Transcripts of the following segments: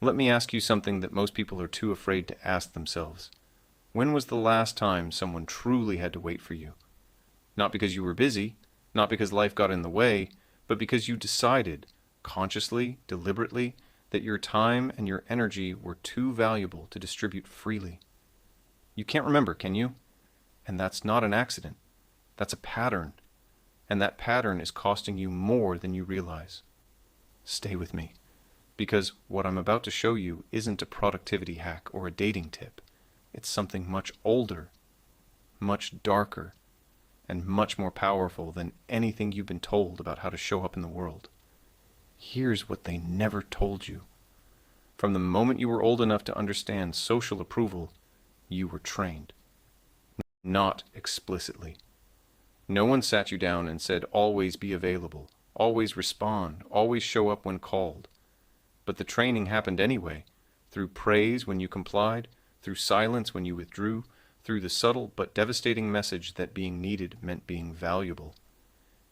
Let me ask you something that most people are too afraid to ask themselves. When was the last time someone truly had to wait for you? Not because you were busy, not because life got in the way, but because you decided, consciously, deliberately, that your time and your energy were too valuable to distribute freely. You can't remember, can you? And that's not an accident. That's a pattern. And that pattern is costing you more than you realize. Stay with me, because what I'm about to show you isn't a productivity hack or a dating tip. It's something much older, much darker, and much more powerful than anything you've been told about how to show up in the world. Here's what they never told you. From the moment you were old enough to understand social approval, you were trained. Not explicitly. No one sat you down and said, always be available, always respond, always show up when called. But the training happened anyway, through praise when you complied, through silence when you withdrew, through the subtle but devastating message that being needed meant being valuable.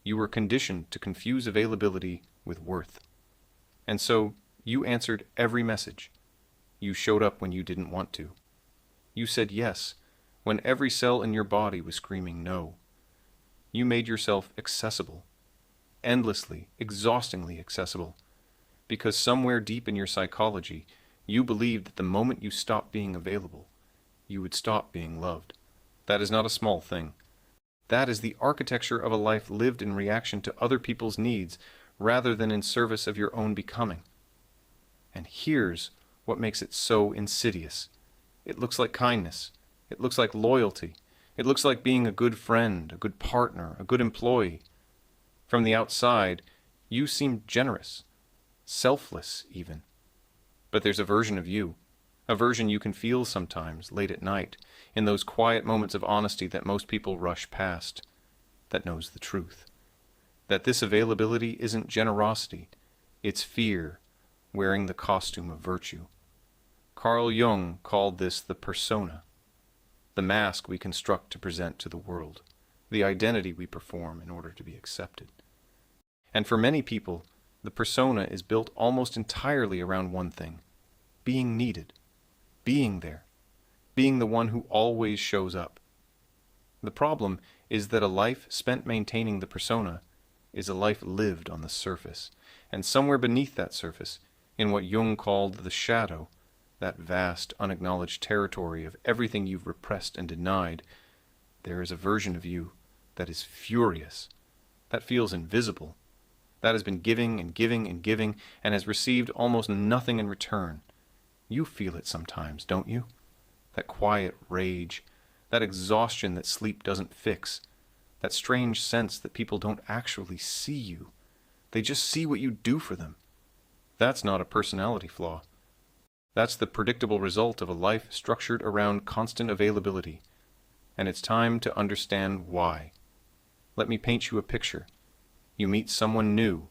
You were conditioned to confuse availability with worth. And so, you answered every message. You showed up when you didn't want to. You said yes, when every cell in your body was screaming no. You made yourself accessible. Endlessly, exhaustingly accessible. Because somewhere deep in your psychology, you believed that the moment you stopped being available, you would stop being loved. That is not a small thing. That is the architecture of a life lived in reaction to other people's needs, rather than in service of your own becoming. And here's what makes it so insidious. It looks like kindness. It looks like loyalty. It looks like being a good friend, a good partner, a good employee. From the outside, you seem generous, selfless even. But there's a version of you, a version you can feel sometimes, late at night, in those quiet moments of honesty that most people rush past, that knows the truth. That this availability isn't generosity, it's fear, wearing the costume of virtue. Carl Jung called this the persona, the mask we construct to present to the world, the identity we perform in order to be accepted. And for many people, the persona is built almost entirely around one thing: being needed, being there, being the one who always shows up. The problem is that a life spent maintaining the persona is a life lived on the surface, and somewhere beneath that surface, in what Jung called the shadow, that vast, unacknowledged territory of everything you've repressed and denied, there is a version of you that is furious, that feels invisible, that has been giving and giving and giving, and has received almost nothing in return. You feel it sometimes, don't you? That quiet rage, that exhaustion that sleep doesn't fix, that strange sense that people don't actually see you. They just see what you do for them. That's not a personality flaw. That's the predictable result of a life structured around constant availability. And it's time to understand why. Let me paint you a picture. You meet someone new,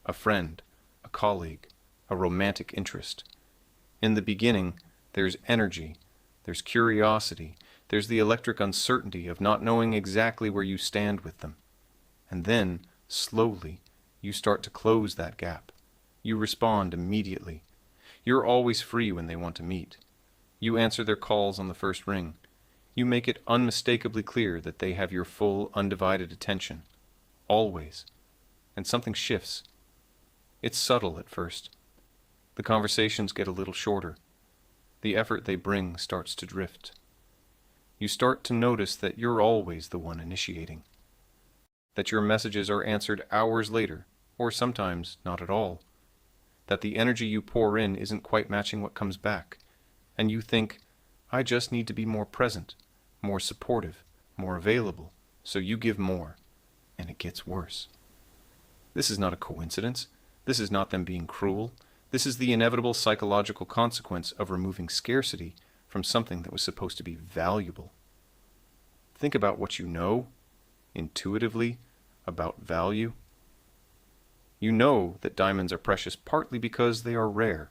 a friend, a colleague, a romantic interest. In the beginning, there's energy, there's curiosity, there's the electric uncertainty of not knowing exactly where you stand with them. And then, slowly, you start to close that gap. You respond immediately. You're always free when they want to meet. You answer their calls on the first ring. You make it unmistakably clear that they have your full, undivided attention. Always. And something shifts. It's subtle at first. The conversations get a little shorter. The effort they bring starts to drift. You start to notice that you're always the one initiating. That your messages are answered hours later, or sometimes not at all. That the energy you pour in isn't quite matching what comes back. And you think, I just need to be more present, more supportive, more available, so you give more. And it gets worse. This is not a coincidence. This is not them being cruel. This is the inevitable psychological consequence of removing scarcity from something that was supposed to be valuable. Think about what you know, intuitively, about value. You know that diamonds are precious partly because they are rare.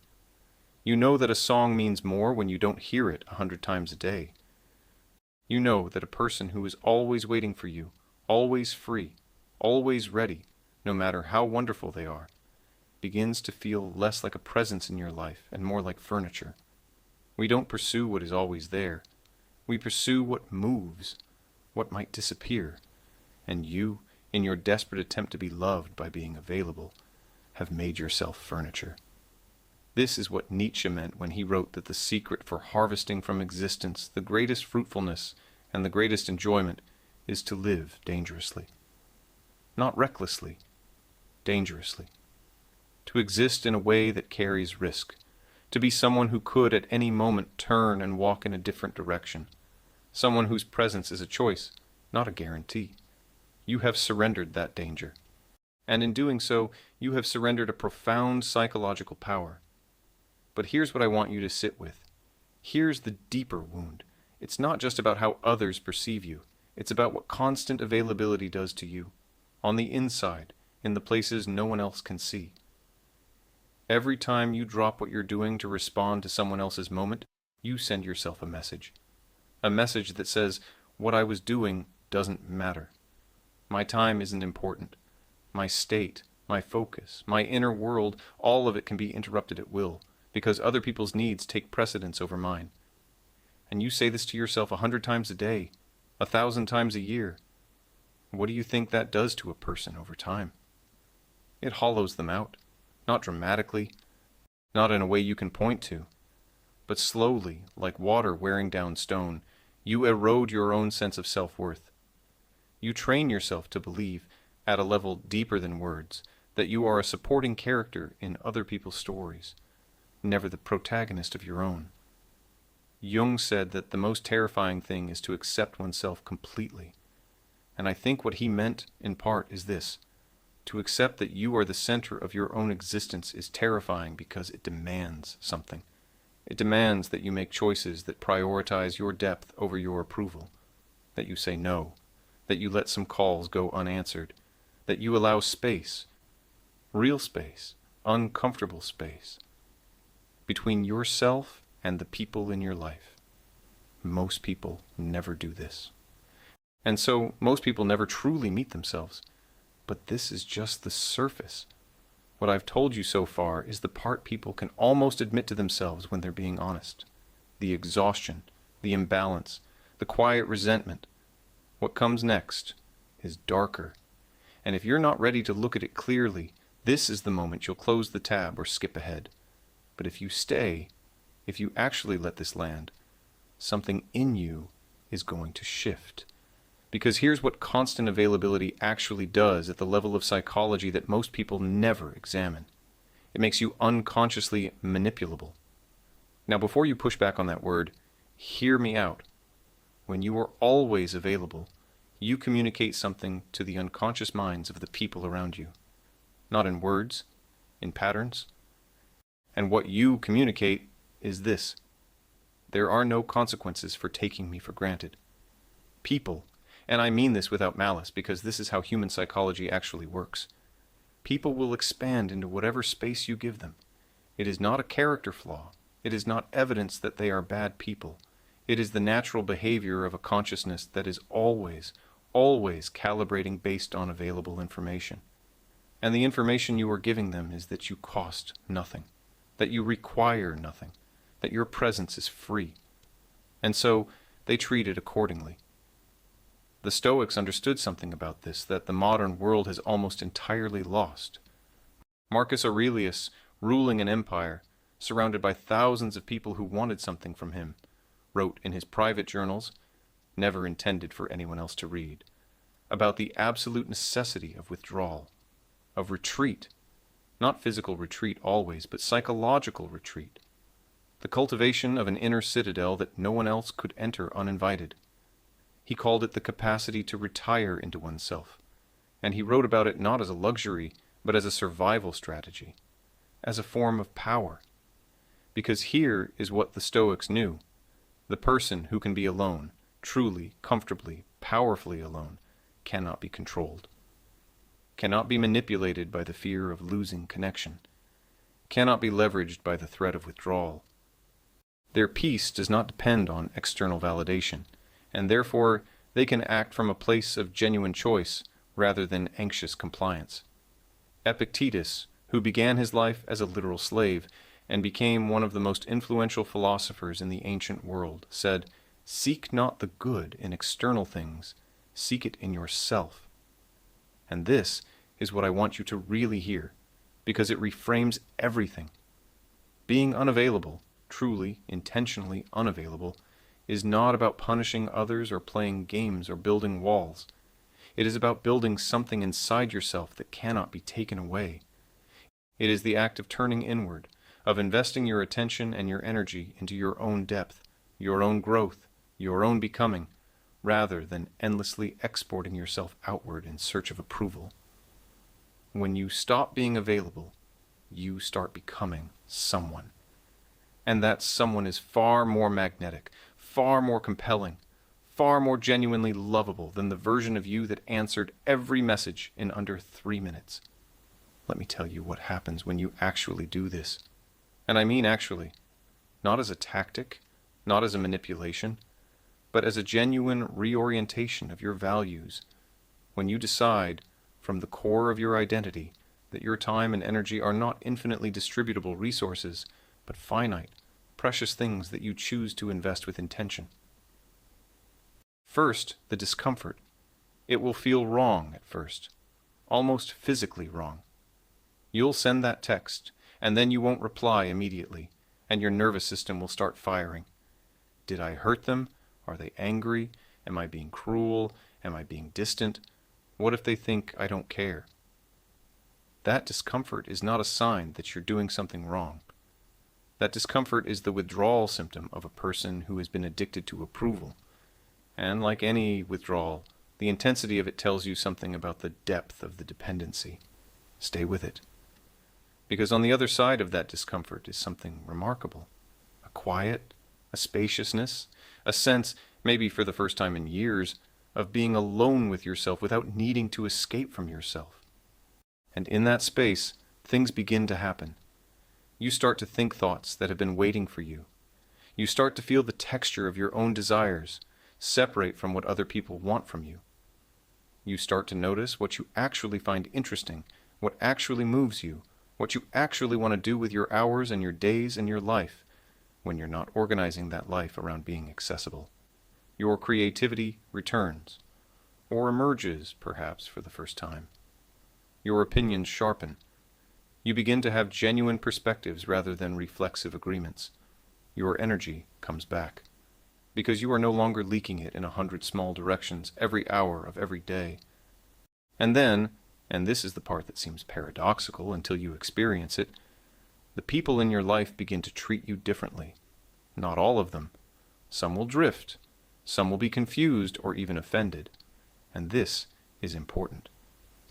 You know that a song means more when you don't hear it 100 times a day. You know that a person who is always waiting for you, always free, always ready, no matter how wonderful they are, begins to feel less like a presence in your life and more like furniture. We don't pursue what is always there. We pursue what moves, what might disappear. And you, in your desperate attempt to be loved by being available, have made yourself furniture. This is what Nietzsche meant when he wrote that the secret for harvesting from existence the greatest fruitfulness and the greatest enjoyment is to live dangerously. Not recklessly, dangerously. To exist in a way that carries risk. To be someone who could at any moment turn and walk in a different direction. Someone whose presence is a choice, not a guarantee. You have surrendered that danger. And in doing so, you have surrendered a profound psychological power. But here's what I want you to sit with. Here's the deeper wound. It's not just about how others perceive you. It's about what constant availability does to you. On the inside, in the places no one else can see. Every time you drop what you're doing to respond to someone else's moment, you send yourself a message. A message that says, what I was doing doesn't matter. My time isn't important. My state, my focus, my inner world, all of it can be interrupted at will, because other people's needs take precedence over mine. And you say this to yourself 100 times a day, 1,000 times a year. What do you think that does to a person over time? It hollows them out, not dramatically, not in a way you can point to, but slowly, like water wearing down stone, you erode your own sense of self-worth. You train yourself to believe, at a level deeper than words, that you are a supporting character in other people's stories, never the protagonist of your own. Jung said that the most terrifying thing is to accept oneself completely. And I think what he meant, in part, is this. To accept that you are the center of your own existence is terrifying because it demands something. It demands that you make choices that prioritize your depth over your approval, that you say no, that you let some calls go unanswered, that you allow space, real space, uncomfortable space, between yourself and the people in your life. Most people never do this. And so most people never truly meet themselves. But this is just the surface. What I've told you so far is the part people can almost admit to themselves when they're being honest. The exhaustion, the imbalance, the quiet resentment. What comes next is darker. And if you're not ready to look at it clearly, this is the moment you'll close the tab or skip ahead. But if you stay, if you actually let this land, something in you is going to shift. Because here's what constant availability actually does at the level of psychology that most people never examine. It makes you unconsciously manipulable. Now, before you push back on that word, hear me out. When you are always available, you communicate something to the unconscious minds of the people around you. Not in words, in patterns. And what you communicate is this. There are no consequences for taking me for granted. People, and I mean this without malice because this is how human psychology actually works. People will expand into whatever space you give them. It is not a character flaw. It is not evidence that they are bad people. It is the natural behavior of a consciousness that is always, always calibrating based on available information. And the information you are giving them is that you cost nothing, that you require nothing, that your presence is free. And so they treat it accordingly. The Stoics understood something about this that the modern world has almost entirely lost. Marcus Aurelius, ruling an empire, surrounded by thousands of people who wanted something from him, wrote in his private journals, never intended for anyone else to read, about the absolute necessity of withdrawal, of retreat, not physical retreat always, but psychological retreat, the cultivation of an inner citadel that no one else could enter uninvited. He called it the capacity to retire into oneself, and he wrote about it not as a luxury, but as a survival strategy, as a form of power. Because here is what the Stoics knew. The person who can be alone, truly, comfortably, powerfully alone, cannot be controlled, cannot be manipulated by the fear of losing connection, cannot be leveraged by the threat of withdrawal. Their peace does not depend on external validation, and therefore they can act from a place of genuine choice rather than anxious compliance. Epictetus, who began his life as a literal slave and became one of the most influential philosophers in the ancient world, said, "Seek not the good in external things, seek it in yourself." And this is what I want you to really hear, because it reframes everything. Being unavailable, truly, intentionally unavailable, is not about punishing others or playing games or building walls. It is about building something inside yourself that cannot be taken away. It is the act of turning inward, of investing your attention and your energy into your own depth, your own growth, your own becoming, rather than endlessly exporting yourself outward in search of approval. When you stop being available, you start becoming someone. And that someone is far more magnetic, far more compelling, far more genuinely lovable than the version of you that answered every message in under 3 minutes. Let me tell you what happens when you actually do this. And I mean actually, not as a tactic, not as a manipulation, but as a genuine reorientation of your values. When you decide, from the core of your identity, that your time and energy are not infinitely distributable resources, but finite, precious things that you choose to invest with intention. First, the discomfort. It will feel wrong at first, almost physically wrong. You'll send that text, and then you won't reply immediately, and your nervous system will start firing. Did I hurt them? Are they angry? Am I being cruel? Am I being distant? What if they think I don't care? That discomfort is not a sign that you're doing something wrong. That discomfort is the withdrawal symptom of a person who has been addicted to approval. And like any withdrawal, the intensity of it tells you something about the depth of the dependency. Stay with it. Because on the other side of that discomfort is something remarkable. A quiet, a spaciousness, a sense, maybe for the first time in years, of being alone with yourself without needing to escape from yourself. And in that space, things begin to happen. You start to think thoughts that have been waiting for you. You start to feel the texture of your own desires separate from what other people want from you. You start to notice what you actually find interesting, what actually moves you, what you actually want to do with your hours and your days and your life, when you're not organizing that life around being accessible. Your creativity returns, or emerges, perhaps, for the first time. Your opinions sharpen. You begin to have genuine perspectives rather than reflexive agreements. Your energy comes back, because you are no longer leaking it in 100 small directions every hour of every day. And then, and this is the part that seems paradoxical until you experience it, the people in your life begin to treat you differently. Not all of them. Some will drift. Some will be confused or even offended. And this is important.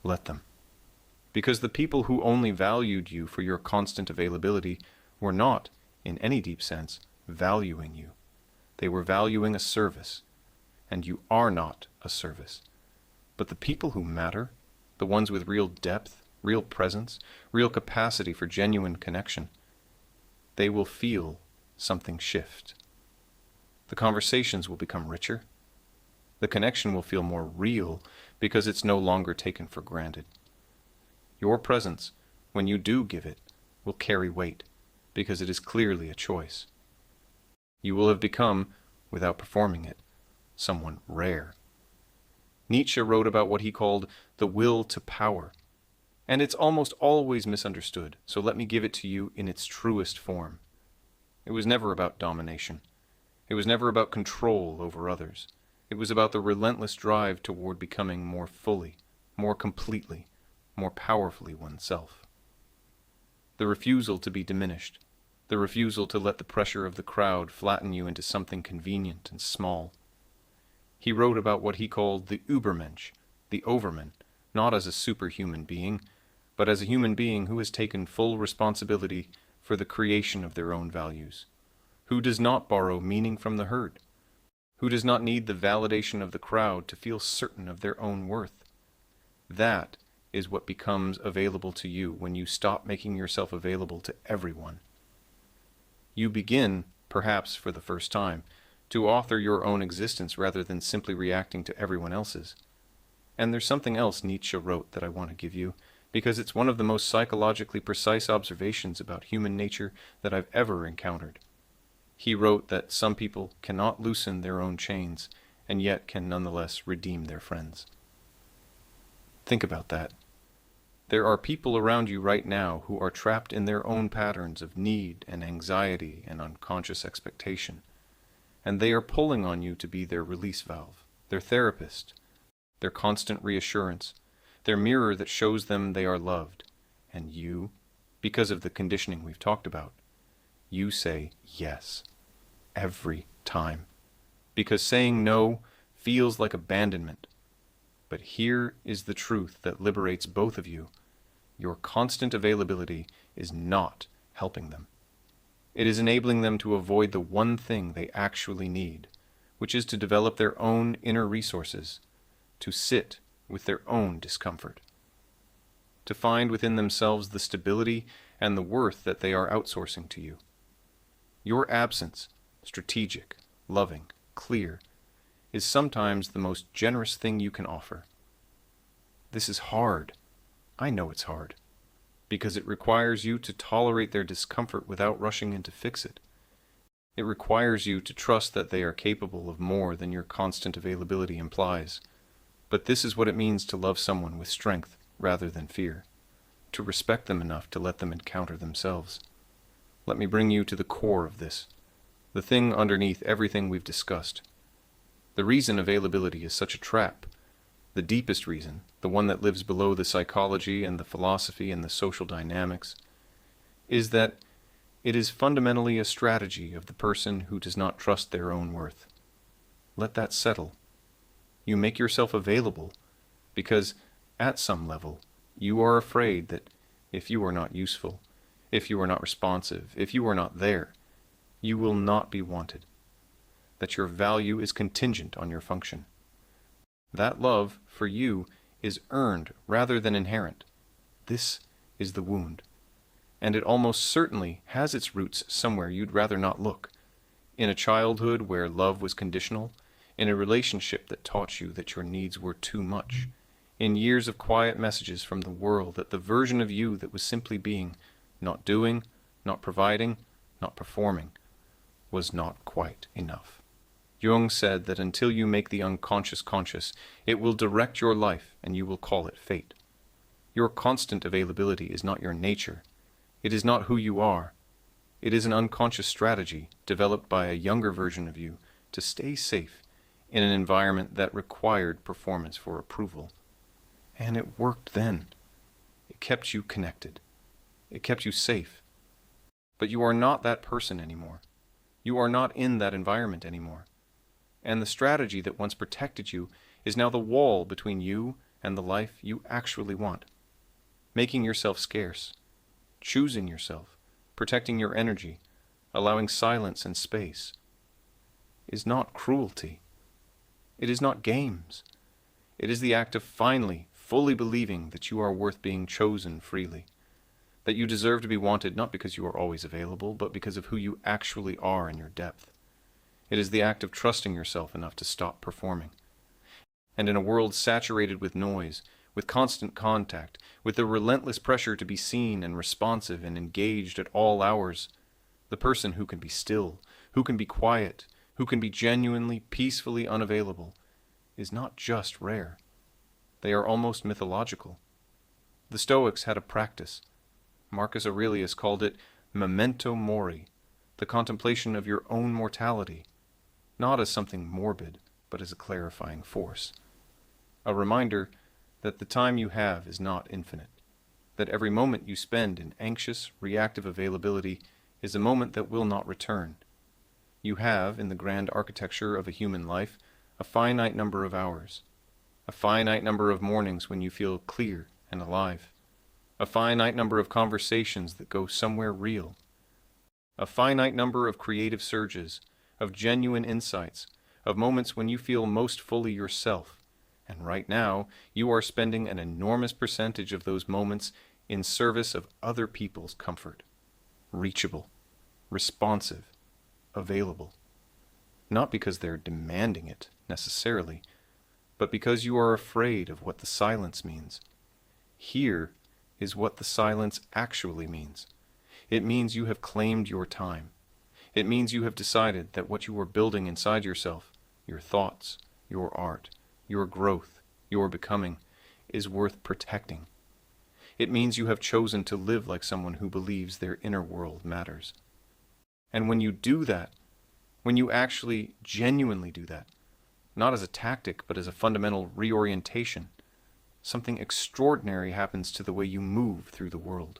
Let them. Because the people who only valued you for your constant availability were not, in any deep sense, valuing you. They were valuing a service. And you are not a service. But the people who matter, the ones with real depth, real presence, real capacity for genuine connection, they will feel something shift. The conversations will become richer. The connection will feel more real because it's no longer taken for granted. Your presence, when you do give it, will carry weight because it is clearly a choice. You will have become, without performing it, someone rare. Nietzsche wrote about what he called the will to power, and it's almost always misunderstood, so let me give it to you in its truest form. It was never about domination. It was never about control over others. It was about the relentless drive toward becoming more fully, more completely, more powerfully oneself. The refusal to be diminished, the refusal to let the pressure of the crowd flatten you into something convenient and small. He wrote about what he called the Übermensch, the overman, not as a superhuman being, but as a human being who has taken full responsibility for the creation of their own values, who does not borrow meaning from the herd, who does not need the validation of the crowd to feel certain of their own worth. That is what becomes available to you when you stop making yourself available to everyone. You begin, perhaps for the first time, to author your own existence rather than simply reacting to everyone else's. And there's something else Nietzsche wrote that I want to give you, because it's one of the most psychologically precise observations about human nature that I've ever encountered. He wrote that some people cannot loosen their own chains, and yet can nonetheless redeem their friends. Think about that. There are people around you right now who are trapped in their own patterns of need and anxiety and unconscious expectation, and they are pulling on you to be their release valve, their therapist, their constant reassurance, their mirror that shows them they are loved. And you, because of the conditioning we've talked about, you say yes every time, because saying no feels like abandonment. But here is the truth that liberates both of you. Your constant availability is not helping them. It is enabling them to avoid the one thing they actually need, which is to develop their own inner resources, to sit with their own discomfort, to find within themselves the stability and the worth that they are outsourcing to you. Your absence, strategic, loving, clear, is sometimes the most generous thing you can offer. This is hard. I know it's hard, because it requires you to tolerate their discomfort without rushing in to fix it. It requires you to trust that they are capable of more than your constant availability implies. But this is what it means to love someone with strength rather than fear, to respect them enough to let them encounter themselves. Let me bring you to the core of this, the thing underneath everything we've discussed. The reason availability is such a trap, the deepest reason, the one that lives below the psychology and the philosophy and the social dynamics, is that it is fundamentally a strategy of the person who does not trust their own worth. Let that settle. You make yourself available because, at some level, you are afraid that if you are not useful, if you are not responsive, if you are not there, you will not be wanted, that your value is contingent on your function. That love, for you, is earned rather than inherent. This is the wound, and it almost certainly has its roots somewhere you'd rather not look. In a childhood where love was conditional, in a relationship that taught you that your needs were too much, in years of quiet messages from the world that the version of you that was simply being, not doing, not providing, not performing, was not quite enough. Jung said that until you make the unconscious conscious, it will direct your life and you will call it fate. Your constant availability is not your nature. It is not who you are. It is an unconscious strategy developed by a younger version of you to stay safe in an environment that required performance for approval. And it worked then. It kept you connected. It kept you safe. But you are not that person anymore. You are not in that environment anymore. And the strategy that once protected you is now the wall between you and the life you actually want. Making yourself scarce, choosing yourself, protecting your energy, allowing silence and space, is not cruelty. It is not games. It is the act of finally, fully believing that you are worth being chosen freely, that you deserve to be wanted not because you are always available, but because of who you actually are in your depth. It is the act of trusting yourself enough to stop performing. And in a world saturated with noise, with constant contact, with the relentless pressure to be seen and responsive and engaged at all hours, the person who can be still, who can be quiet, who can be genuinely, peacefully unavailable, is not just rare. They are almost mythological. The Stoics had a practice. Marcus Aurelius called it memento mori, the contemplation of your own mortality, not as something morbid, but as a clarifying force. A reminder that the time you have is not infinite, that every moment you spend in anxious, reactive availability is a moment that will not return. You have, in the grand architecture of a human life, a finite number of hours, a finite number of mornings when you feel clear and alive, a finite number of conversations that go somewhere real, a finite number of creative surges, of genuine insights, of moments when you feel most fully yourself. And right now, you are spending an enormous percentage of those moments in service of other people's comfort. Reachable, responsive, available. Not because they're demanding it, necessarily, but because you are afraid of what the silence means. Here, is what the silence actually means. It means you have claimed your time. It means you have decided that what you are building inside yourself, your thoughts, your art, your growth, your becoming, is worth protecting. It means you have chosen to live like someone who believes their inner world matters. And when you do that, when you actually genuinely do that, not as a tactic but as a fundamental reorientation, something extraordinary happens to the way you move through the world.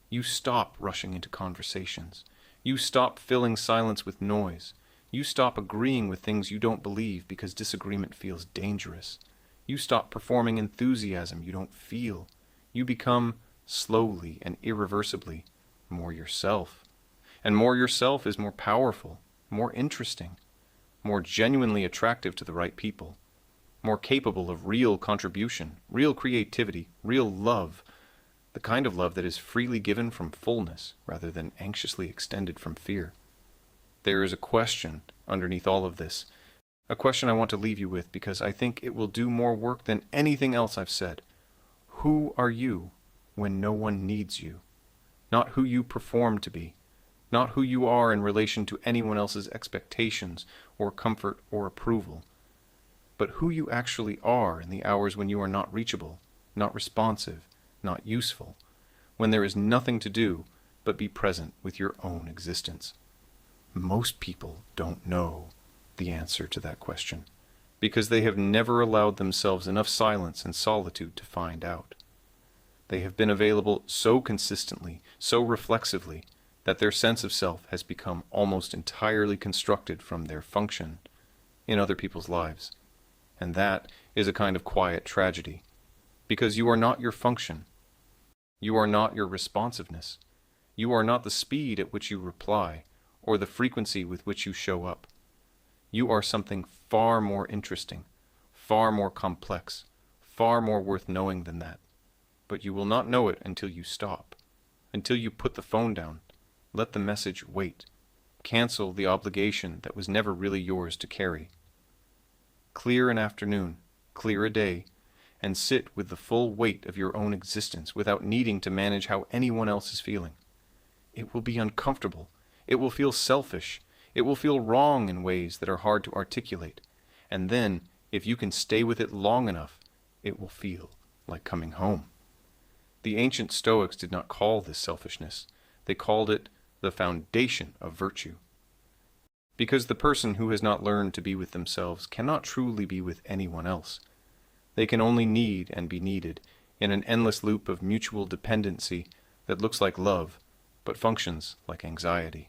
You stop rushing into conversations. You stop filling silence with noise. You stop agreeing with things you don't believe because disagreement feels dangerous. You stop performing enthusiasm you don't feel. You become, slowly and irreversibly, more yourself. And more yourself is more powerful, more interesting, more genuinely attractive to the right people, more capable of real contribution, real creativity, real love, the kind of love that is freely given from fullness rather than anxiously extended from fear. There is a question underneath all of this, a question I want to leave you with because I think it will do more work than anything else I've said. Who are you when no one needs you? Not who you perform to be, not who you are in relation to anyone else's expectations or comfort or approval, but who you actually are in the hours when you are not reachable, not responsive, not useful, when there is nothing to do but be present with your own existence. Most people don't know the answer to that question, because they have never allowed themselves enough silence and solitude to find out. They have been available so consistently, so reflexively, that their sense of self has become almost entirely constructed from their function in other people's lives. And that is a kind of quiet tragedy, because you are not your function. You are not your responsiveness. You are not the speed at which you reply, or the frequency with which you show up. You are something far more interesting, far more complex, far more worth knowing than that. But you will not know it until you stop, until you put the phone down, let the message wait, cancel the obligation that was never really yours to carry. Clear an afternoon, clear a day, and sit with the full weight of your own existence without needing to manage how anyone else is feeling. It will be uncomfortable. It will feel selfish. It will feel wrong in ways that are hard to articulate. And then, if you can stay with it long enough, it will feel like coming home. The ancient Stoics did not call this selfishness. They called it the foundation of virtue. Because the person who has not learned to be with themselves cannot truly be with anyone else. They can only need and be needed in an endless loop of mutual dependency that looks like love, but functions like anxiety.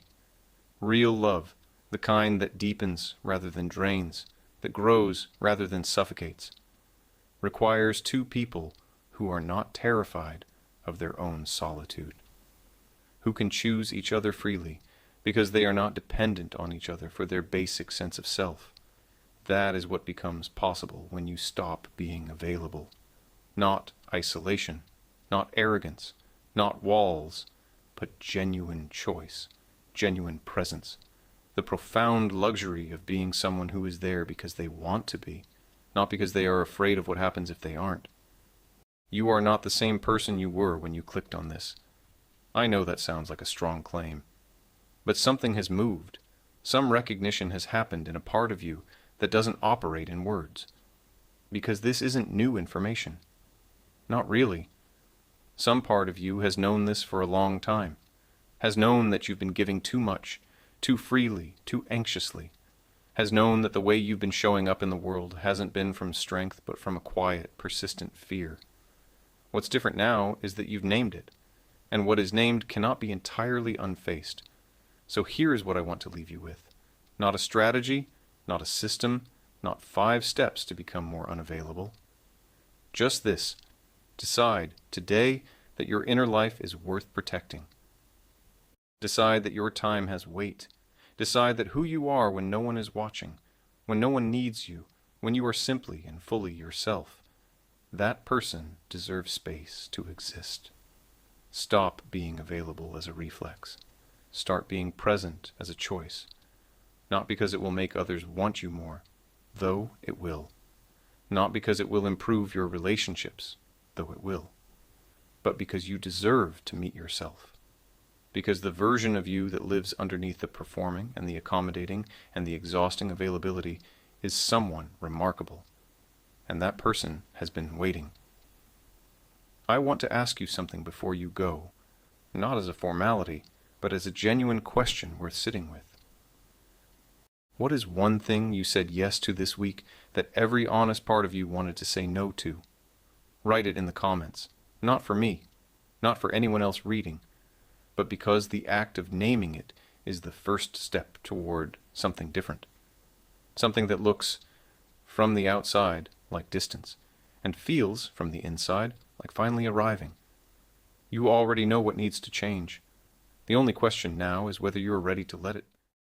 Real love, the kind that deepens rather than drains, that grows rather than suffocates, requires two people who are not terrified of their own solitude, who can choose each other freely because they are not dependent on each other for their basic sense of self. That is what becomes possible when you stop being available. Not isolation, not arrogance, not walls, but genuine choice, genuine presence, the profound luxury of being someone who is there because they want to be, not because they are afraid of what happens if they aren't. You are not the same person you were when you clicked on this. I know that sounds like a strong claim, but something has moved. Some recognition has happened in a part of you that doesn't operate in words. Because this isn't new information. Not really. Some part of you has known this for a long time, has known that you've been giving too much, too freely, too anxiously, has known that the way you've been showing up in the world hasn't been from strength but from a quiet, persistent fear. What's different now is that you've named it, and what is named cannot be entirely unfaced. So here is what I want to leave you with. Not a strategy, not a system, not 5 steps to become more unavailable. Just this: decide today that your inner life is worth protecting. Decide that your time has weight. Decide that who you are when no one is watching, when no one needs you, when you are simply and fully yourself, that person deserves space to exist. Stop being available as a reflex. Start being present as a choice. Not because it will make others want you more, though it will. Not because it will improve your relationships, though it will. but because you deserve to meet yourself. Because the version of you that lives underneath the performing and the accommodating and the exhausting availability is someone remarkable. And that person has been waiting. I want to ask you something before you go, not as a formality, but as a genuine question worth sitting with. What is one thing you said yes to this week that every honest part of you wanted to say no to? Write it in the comments. Not for me, not for anyone else reading, but because the act of naming it is the first step toward something different. Something that looks from the outside like distance, and feels from the inside like finally arriving. You already know what needs to change. The only question now is whether you are ready to let it